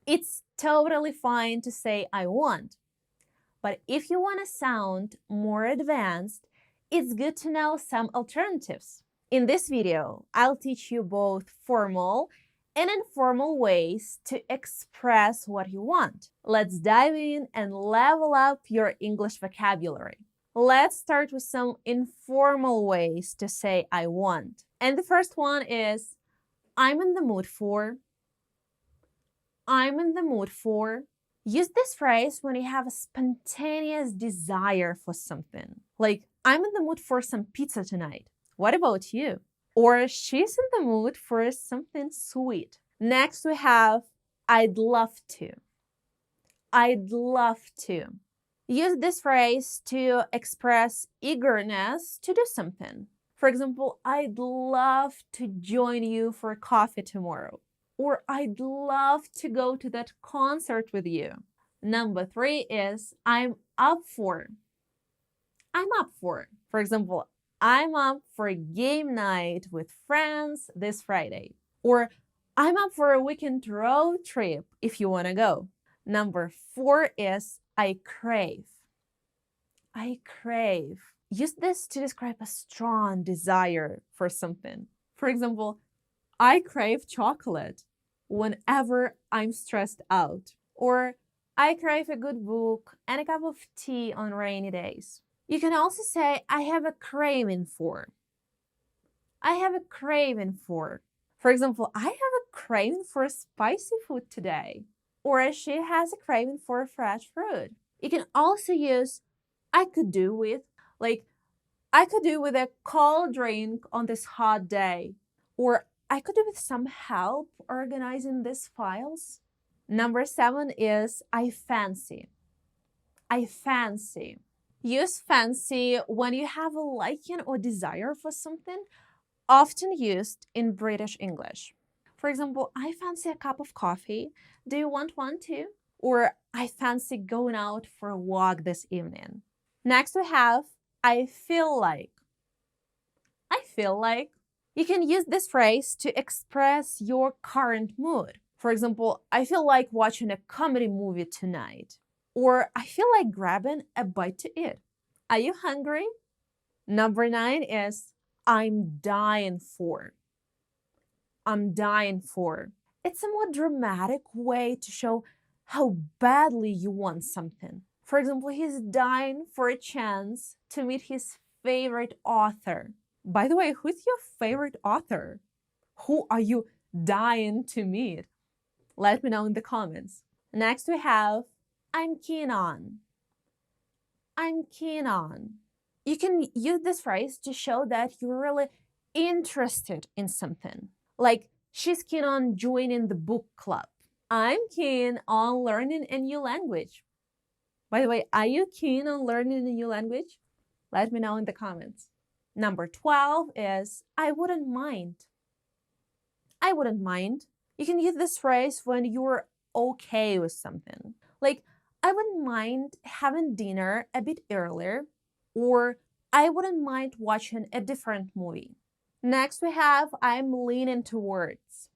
It's totally fine to say I want. But if you want to sound more advanced, it's good to know some alternatives. In this video, I'll teach you both formal and informal ways to express what you want. Let's dive in and level up your English vocabulary. Let's start with some informal ways to say I want. And the first one is I'm in the mood for. I'm in the mood for. Use this phrase when you have a spontaneous desire for something. Like, I'm in the mood for some pizza tonight. What about you? Or she's in the mood for something sweet. Next, we have I'd love to. I'd love to. Use this phrase to express eagerness to do something. For example, I'd love to join you for coffee tomorrow. Or I'd love to go to that concert with you. Number 3 is I'm up for. I'm up for. For example, I'm up for a game night with friends this Friday. Or I'm up for a weekend road trip if you want to go. Number 4 is I crave. I crave. Use this to describe a strong desire for something. For example, I crave chocolate whenever I'm stressed out. Or I crave a good book and a cup of tea on rainy days. You can also say, I have a craving for. I have a craving for. For example, I have a craving for spicy food today. Or she has a craving for fresh fruit. You can also use I could do with, like, I could do with a cold drink on this hot day. Or I could do with some help organizing these files. Number 7 is I fancy. I fancy. Use fancy when you have a liking or desire for something, often used in British English. For example, I fancy a cup of coffee. Do you want one too? Or I fancy going out for a walk this evening. Next we have I feel like. I feel like. You can use this phrase to express your current mood. For example, I feel like watching a comedy movie tonight. Or I feel like grabbing a bite to eat. Are you hungry? Number 9 is I'm dying for. I'm dying for. It's a more dramatic way to show how badly you want something. For example, he's dying for a chance to meet his favorite author. By the way, who's your favorite author? Who are you dying to meet? Let me know in the comments. Next we have I'm keen on. I'm keen on. You can use this phrase to show that you're really interested in something. Like, she's keen on joining the book club. I'm keen on learning a new language. By the way, are you keen on learning a new language? Let me know in the comments. Number 12 is I wouldn't mind. I wouldn't mind. You can use this phrase when you're okay with something. Like, I wouldn't mind having dinner a bit earlier, or I wouldn't mind watching a different movie. Next we have I'm leaning towards.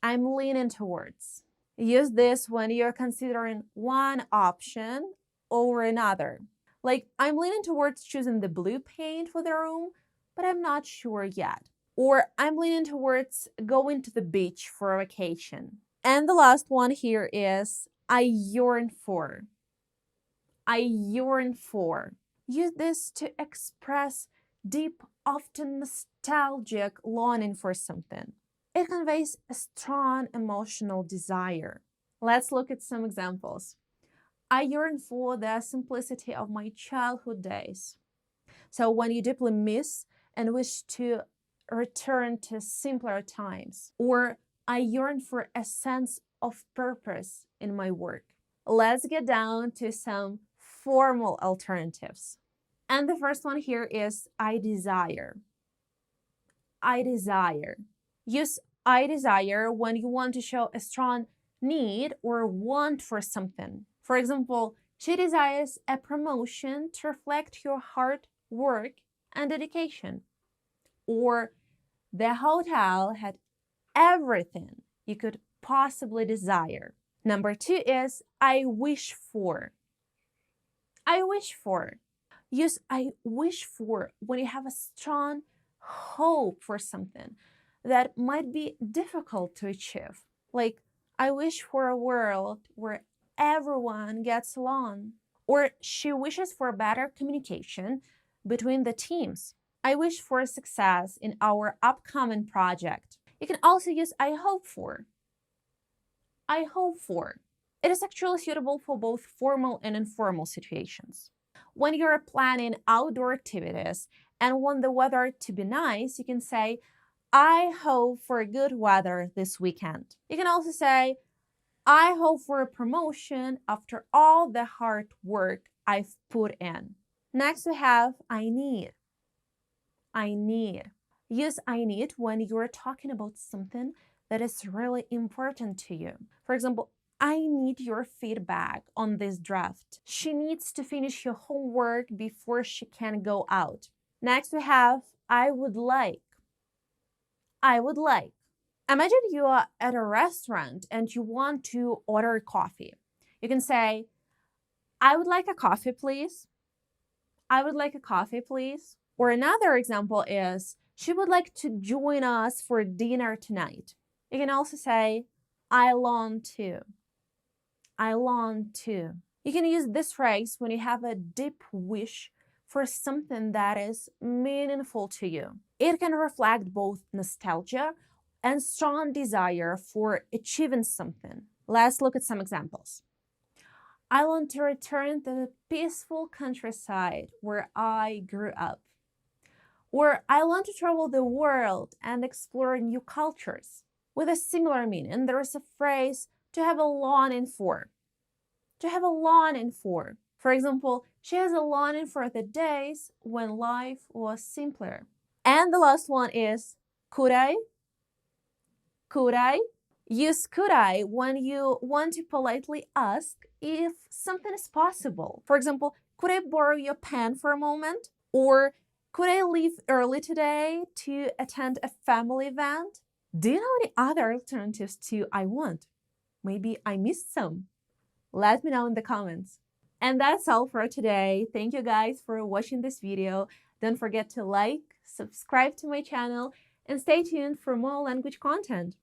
I'm leaning towards. Use this when you're considering one option over another. Like, I'm leaning towards choosing the blue paint for the room, but I'm not sure yet. Or I'm leaning towards going to the beach for a vacation. And the last one here is I yearn for. I yearn for. Use this to express deep, often nostalgic longing for something. It conveys a strong emotional desire. Let's look at some examples. I yearn for the simplicity of my childhood days. So when you deeply miss and wish to return to simpler times. Or I yearn for a sense of purpose in my work. Let's get down to some formal alternatives. And the first one here is I desire. I desire. Use I desire when you want to show a strong need or want for something. For example, she desires a promotion to reflect your hard work and dedication. Or the hotel had everything you could possibly desire. Number 2 is I wish for. I wish for. Use I wish for when you have a strong hope for something that might be difficult to achieve. Like, I wish for a world where everyone gets along. Or she wishes for better communication between the teams. I wish for success in our upcoming project. You can also use I hope for. I hope for. It is actually suitable for both formal and informal situations. When you're planning outdoor activities and want the weather to be nice, you can say, I hope for good weather this weekend. You can also say, I hope for a promotion after all the hard work I've put in. Next, we have I need. I need. Use I need when you're talking about something that is really important to you. For example, I need your feedback on this draft. She needs to finish her homework before she can go out. Next, we have I would like. I would like. Imagine you are at a restaurant and you want to order coffee. You can say, I would like a coffee, please. I would like a coffee, please. Or another example is, she would like to join us for dinner tonight. You can also say, I long to. I long to. You can use this phrase when you have a deep wish for something that is meaningful to you. It can reflect both nostalgia and strong desire for achieving something. Let's look at some examples. I want to return to the peaceful countryside where I grew up. Or I want to travel the world and explore new cultures. With a similar meaning, there is a phrase to have a longing for. To have a longing for. For example, she has a longing for the days when life was simpler. And the last one is could I? Could I? Use could I when you want to politely ask if something is possible. For example, could I borrow your pen for a moment? Or could I leave early today to attend a family event? Do you know any other alternatives to I want? Maybe I missed some. Let me know in the comments. And that's all for today. Thank you guys for watching this video. Don't forget to like, subscribe to my channel, and stay tuned for more language content.